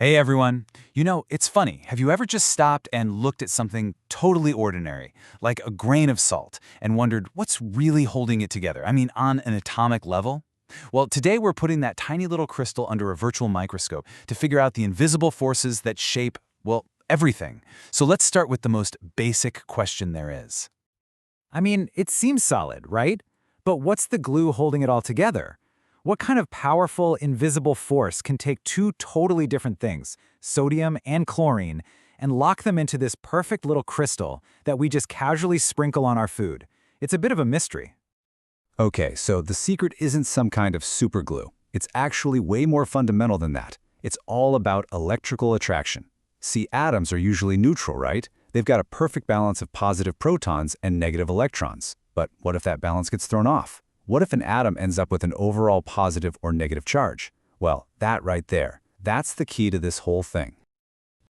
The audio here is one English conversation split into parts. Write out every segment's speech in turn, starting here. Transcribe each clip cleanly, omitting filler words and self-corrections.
Hey everyone. It's funny. Have you ever just stopped and looked at something totally ordinary, like a grain of salt, and wondered what's really holding it together? I mean, on an atomic level? Well, today we're putting that tiny little crystal under a virtual microscope to figure out the invisible forces that shape, well, everything. So let's start with the most basic question there is. I mean, it seems solid, right? But what's the glue holding it all together? What kind of powerful, invisible force can take two totally different things, sodium and chlorine, and lock them into this perfect little crystal that we just casually sprinkle on our food? It's a bit of a mystery. Okay, so the secret isn't some kind of superglue. It's actually way more fundamental than that. It's all about electrical attraction. See, atoms are usually neutral, right? They've got a perfect balance of positive protons and negative electrons. But what if that balance gets thrown off? What if an atom ends up with an overall positive or negative charge? Well, that right there, that's the key to this whole thing.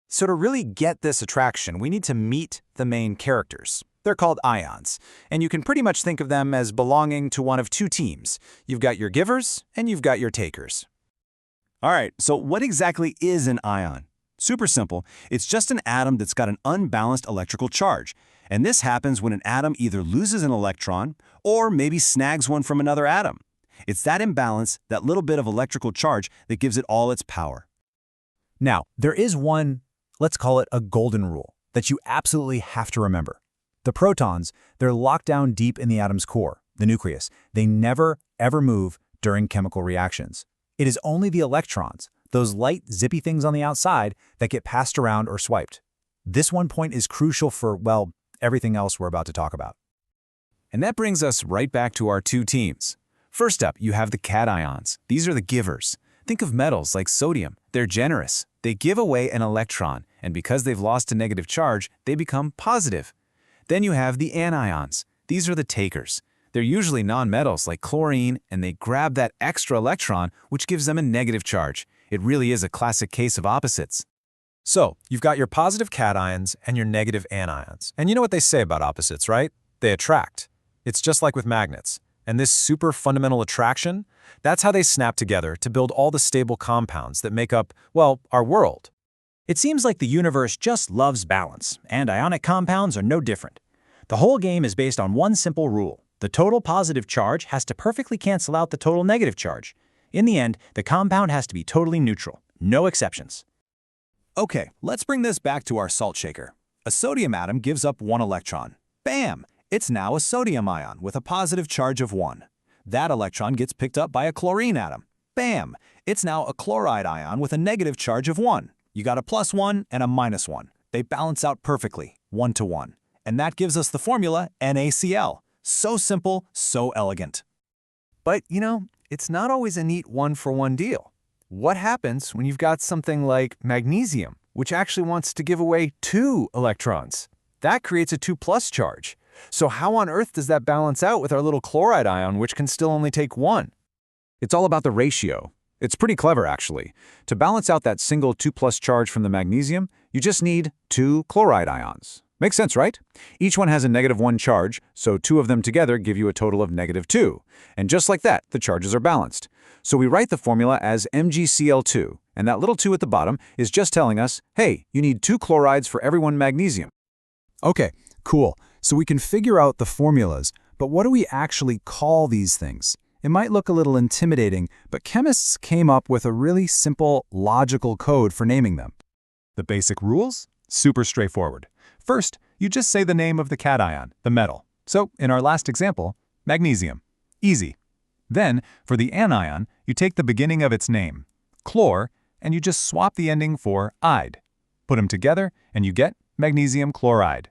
So to really get this attraction, we need to meet the main characters. They're called ions, and you can pretty much think of them as belonging to one of two teams. You've got your givers and you've got your takers. All right, so what exactly is an ion? Super simple. It's just an atom that's got an unbalanced electrical charge. And this happens when an atom either loses an electron or maybe snags one from another atom. It's that imbalance, that little bit of electrical charge, that gives it all its power. Now, there is one, let's call it a golden rule, that you absolutely have to remember. The protons, they're locked down deep in the atom's core, the nucleus. They never, ever move during chemical reactions. It is only the electrons, those light, zippy things on the outside, that get passed around or swiped. This one point is crucial for, well, everything else we're about to talk about. And that brings us right back to our two teams. First up, you have the cations. These are the givers. Think of metals like sodium. They're generous. They give away an electron, and because they've lost a negative charge, they become positive. Then you have the anions. These are the takers. They're usually nonmetals like chlorine, and they grab that extra electron, which gives them a negative charge. It really is a classic case of opposites. So, you've got your positive cations and your negative anions. And you know what they say about opposites, right? They attract. It's just like with magnets. And this super fundamental attraction, that's how they snap together to build all the stable compounds that make up, well, our world. It seems like the universe just loves balance, and ionic compounds are no different. The whole game is based on one simple rule. The total positive charge has to perfectly cancel out the total negative charge. In the end, the compound has to be totally neutral. No exceptions. Okay, let's bring this back to our salt shaker. A sodium atom gives up one electron. Bam! It's now a sodium ion with a positive charge of 1. That electron gets picked up by a chlorine atom. Bam! It's now a chloride ion with a negative charge of 1. You got a +1 and a -1. They balance out perfectly, 1 to 1. And that gives us the formula NaCl. So simple, so elegant. But, it's not always a neat one-for-one deal. What happens when you've got something like magnesium, which actually wants to give away 2 electrons? That creates a 2+ charge. So how on earth does that balance out with our little chloride ion, which can still only take 1? It's all about the ratio. It's pretty clever, actually. To balance out that single 2+ charge from the magnesium, you just need 2 chloride ions. Makes sense, right? Each one has a -1 charge, so 2 of them together give you a total of -2. And just like that, the charges are balanced. So we write the formula as MgCl2, and that little 2 at the bottom is just telling us, hey, you need 2 chlorides for every 1 magnesium. Okay, cool. So we can figure out the formulas, but what do we actually call these things? It might look a little intimidating, but chemists came up with a really simple, logical code for naming them. The basic rules? Super straightforward. First, you just say the name of the cation, the metal. So, in our last example, magnesium. Easy. Then, for the anion, you take the beginning of its name, chlor, and you just swap the ending for "ide." Put them together, and you get magnesium chloride.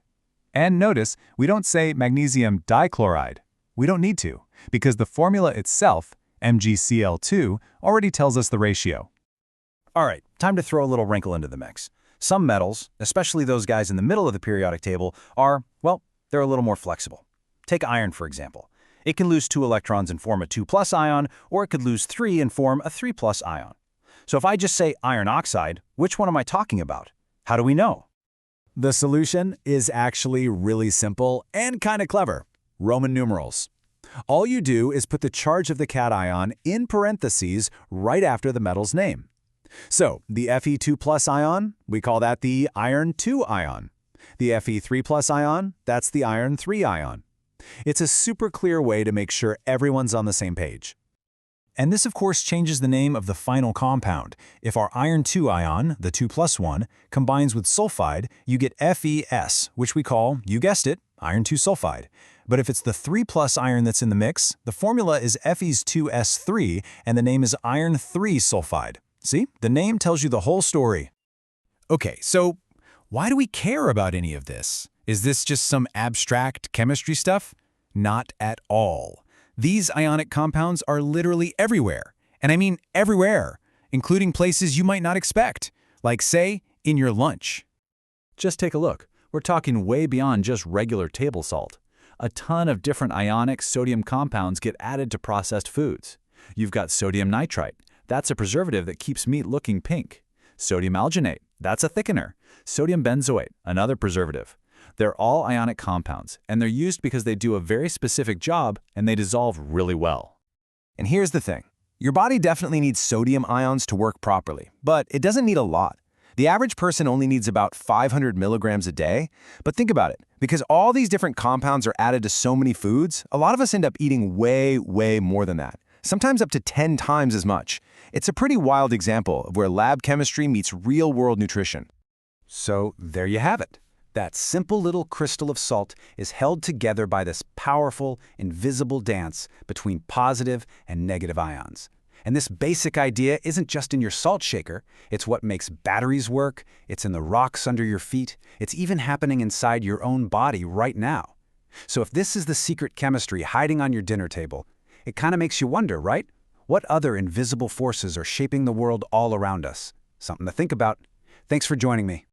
And notice, we don't say magnesium dichloride. We don't need to, because the formula itself, MgCl2, already tells us the ratio. All right, time to throw a little wrinkle into the mix. Some metals, especially those guys in the middle of the periodic table, are, well, they're a little more flexible. Take iron, for example. It can lose 2 electrons and form a 2+ ion, or it could lose 3 and form a 3+ ion. So if I just say iron oxide, which one am I talking about? How do we know? The solution is actually really simple and kind of clever. Roman numerals. All you do is put the charge of the cation in parentheses right after the metal's name. So, the Fe2+ ion, we call that the iron 2 ion. The Fe3+ ion, that's the iron 3 ion. It's a super clear way to make sure everyone's on the same page. And this, of course, changes the name of the final compound. If our iron 2 ion, the 2+ one, combines with sulfide, you get FeS, which we call, you guessed it, iron 2 sulfide. But if it's the 3+ iron that's in the mix, the formula is Fe2S3, and the name is iron 3 sulfide. See? The name tells you the whole story. Okay, so why do we care about any of this? Is this just some abstract chemistry stuff? Not at all. These ionic compounds are literally everywhere. And I mean everywhere, including places you might not expect, like, say, in your lunch. Just take a look. We're talking way beyond just regular table salt. A ton of different ionic sodium compounds get added to processed foods. You've got sodium nitrite. That's a preservative that keeps meat looking pink. Sodium alginate. That's a thickener. Sodium benzoate, another preservative. They're all ionic compounds, and they're used because they do a very specific job and they dissolve really well. And here's the thing. Your body definitely needs sodium ions to work properly, but it doesn't need a lot. The average person only needs about 500 milligrams a day. But think about it. Because all these different compounds are added to so many foods, a lot of us end up eating way, way more than that. Sometimes up to 10 times as much. It's a pretty wild example of where lab chemistry meets real-world nutrition. So there you have it. That simple little crystal of salt is held together by this powerful, invisible dance between positive and negative ions. And this basic idea isn't just in your salt shaker. It's what makes batteries work. It's in the rocks under your feet. It's even happening inside your own body right now. So if this is the secret chemistry hiding on your dinner table, it kind of makes you wonder, right? What other invisible forces are shaping the world all around us? Something to think about. Thanks for joining me.